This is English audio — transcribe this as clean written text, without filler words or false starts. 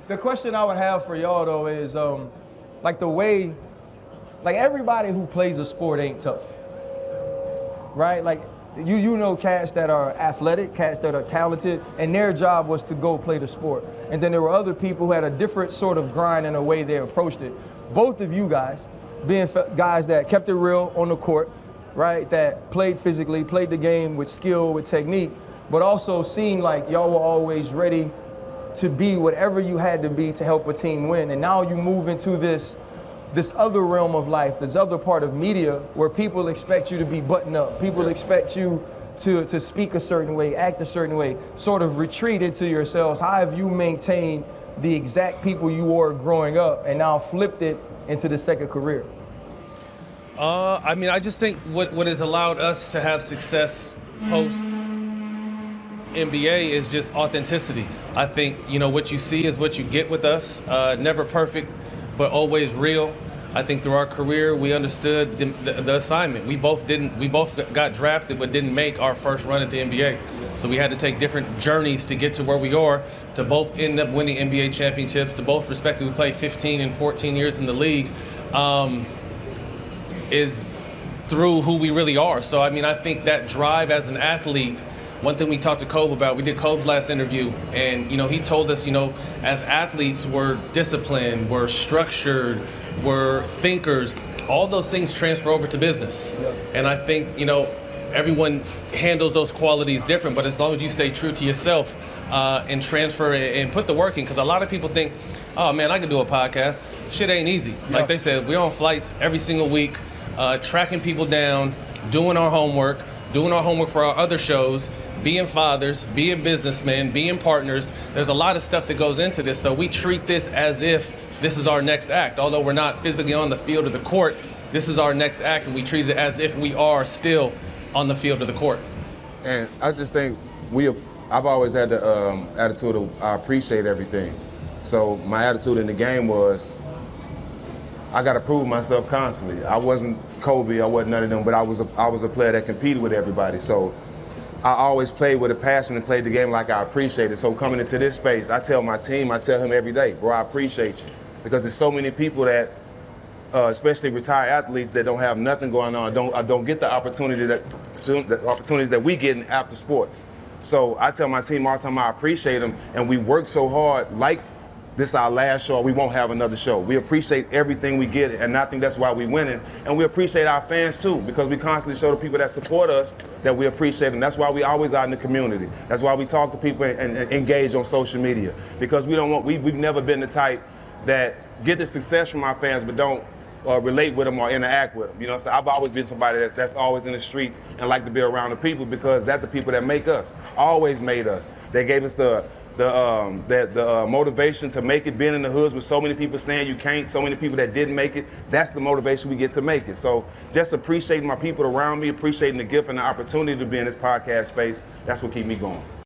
The question I would have for y'all though is, like the way, like everybody who plays a sport ain't tough, right? Like you know cats that are athletic, cats that are talented, and their job was to go play the sport. And then there were other people who had a different sort of grind and a way they approached it. Both of you guys, being guys that kept it real on the court, right? That played physically, played the game with skill, with technique, but also seemed like y'all were always ready to be whatever you had to be to help a team win. And now you move into this other realm of life, this other part of media where people expect you to be buttoned up. People expect you to speak a certain way, act a certain way, sort of retreat into yourselves. How have you maintained the exact people you were growing up and now flipped it into the second career? I mean, I just think what has allowed us to have success post NBA is just authenticity. I think, what you see is what you get with us. Never perfect, but always real. I think through our career, we understood the assignment. We both got drafted, but didn't make our first run at the NBA. So we had to take different journeys to get to where we are, to both end up winning NBA championships, to both respectively play 15 and 14 years in the league, is through who we really are. So, I mean, I think that drive as an athlete, one thing we talked to Kobe about, we did Kobe's last interview, and he told us, as athletes, we're disciplined, we're structured, we're thinkers. All those things transfer over to business. Yeah. And I think, everyone handles those qualities different, but as long as you stay true to yourself and transfer and put the work in, because a lot of people think, oh man, I can do a podcast. Shit ain't easy. Yeah. Like they said, we're on flights every single week, tracking people down, doing our homework for our other shows, being fathers, being businessmen, being partners. There's a lot of stuff that goes into this. So we treat this as if this is our next act. Although we're not physically on the field or the court, this is our next act, and we treat it as if we are still on the field or the court. And I just think I've always had the attitude of I appreciate everything. So my attitude in the game was I got to prove myself constantly. I wasn't Kobe, I wasn't none of them, but I was a player that competed with everybody. So I always played with a passion and played the game like I appreciate it. So coming into this space, I tell my team, I tell him every day, bro, I appreciate you. Because there's so many people that, especially retired athletes that don't have nothing going on, don't get the opportunities that we get in after sports. So I tell my team all the time I appreciate them, and we work so hard. Like this is our last show, we won't have another show. We appreciate everything we get, and I think that's why we winning. And we appreciate our fans too, because we constantly show the people that support us that we appreciate them. That's why we always out in the community. That's why we talk to people and engage on social media, because we've never been the type that get the success from our fans but don't relate with them or interact with them. You know what I'm saying? I've always been somebody that's always in the streets and like to be around the people, because that's the people that make us, always made us. They gave us the motivation to make it, being in the hoods with so many people saying you can't, so many people that didn't make it. That's the motivation we get to make it. So just appreciating my people around me, appreciating the gift and the opportunity to be in this podcast space, that's what keep me going.